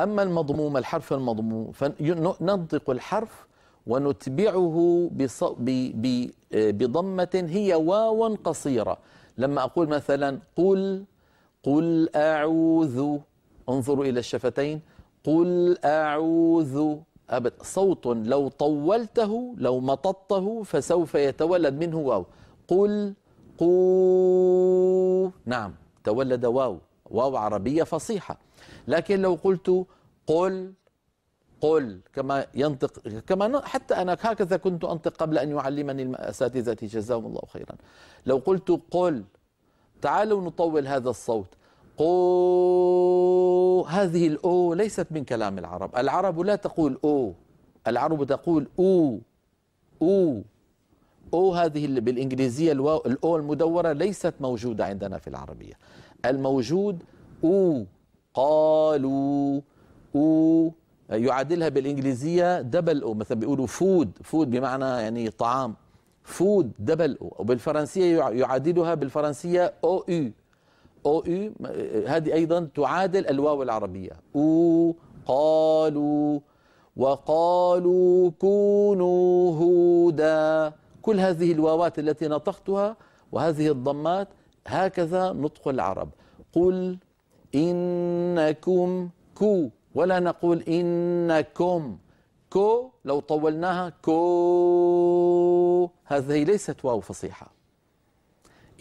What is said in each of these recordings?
أما المضموم، الحرف المضموم، فننطق الحرف ونتبعه بضمة هي واو قصيرة. لما أقول مثلا قل أعوذ، انظروا إلى الشفتين، قل أعوذ، صوت لو طولته لو مططته فسوف يتولد منه واو. قل قو، نعم تولد واو عربية فصيحة. لكن لو قلت قل كما ينطق، كما حتى أنا هكذا كنت أنطق قبل أن يعلمني أساتذتي جزاهم الله خيرا. لو قلت قل، تعالوا نطول هذا الصوت، قو، هذه الأو ليست من كلام العرب. العرب لا تقول أو، العرب تقول أو هذه بالإنجليزية الأو المدورة ليست موجودة عندنا في العربية. الموجود أو. قالوا أو، يعادلها بالإنجليزية دبل أو، مثلا بيقولوا فود بمعنى يعني طعام، فود دبل أو. وبالفرنسية يعادلها بالفرنسية أو هذه أيضا تعادل الواو العربية. أو قالوا، وقالوا كونوا هودا. كل هذه الواوات التي نطقتها وهذه الضمات هكذا نطق العرب. قل إنكم، كو، ولا نقول إنكم، كو لو طولناها كو، هذه ليست واو فصيحة.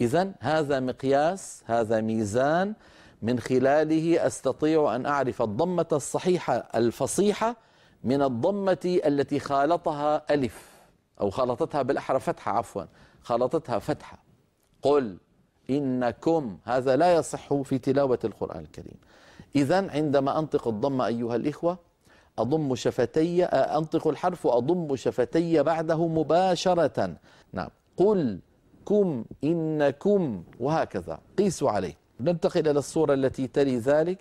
إذن هذا مقياس، هذا ميزان من خلاله أستطيع أن أعرف الضمة الصحيحة الفصيحة من الضمة التي خالطها ألف، أو خالطتها بالأحرى فتحة، عفوا خالطتها فتحة. قل إنكم، هذا لا يصح في تلاوة القرآن الكريم. إذن عندما أنطق الضمة أيها الإخوة أضم شفتي، أنطق الحرف وأضم شفتي بعده مباشرة. نعم، قل كم إنكم، وهكذا قيسوا عليه. ننتقل إلى الصورة التي تلي ذلك.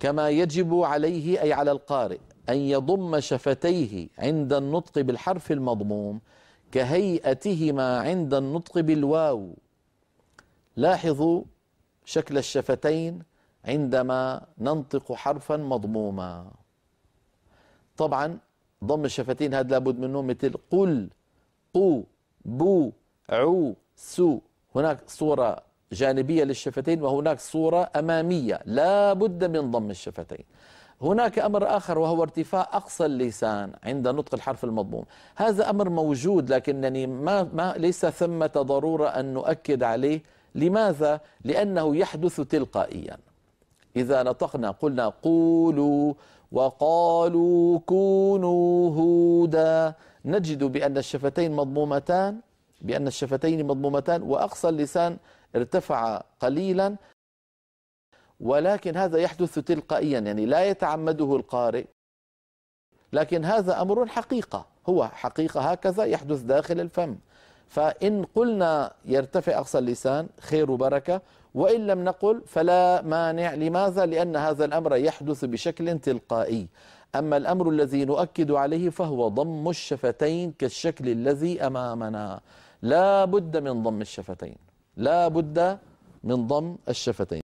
كما يجب عليه أي على القارئ أن يضم شفتيه عند النطق بالحرف المضموم كهيئتهما عند النطق بالواو. لاحظوا شكل الشفتين عندما ننطق حرفا مضموما. طبعا ضم الشفتين هذا لابد منه، مثل قل، قو، بو، عو، سو. هناك صورة جانبية للشفتين وهناك صورة أمامية لا بد من ضم الشفتين. هناك أمر آخر وهو ارتفاع أقصى اللسان عند نطق الحرف المضموم. هذا أمر موجود لكنني ليس ثمة ضرورة أن نؤكد عليه. لماذا؟ لأنه يحدث تلقائيا. إذا نطقنا قلنا قولوا وقالوا كونوا هودا، نجد بأن الشفتين مضمومتان وأقصى اللسان ارتفع قليلا، ولكن هذا يحدث تلقائيا، يعني لا يتعمده القارئ، لكن هذا أمر حقيقة، هو حقيقة هكذا يحدث داخل الفم. فإن قلنا يرتفع أقصى اللسان خير وبركة، وإن لم نقل فلا مانع. لماذا؟ لأن هذا الأمر يحدث بشكل تلقائي. أما الأمر الذي نؤكد عليه فهو ضم الشفتين كالشكل الذي أمامنا. لا بد من ضم الشفتين، لا بد من ضم الشفتين.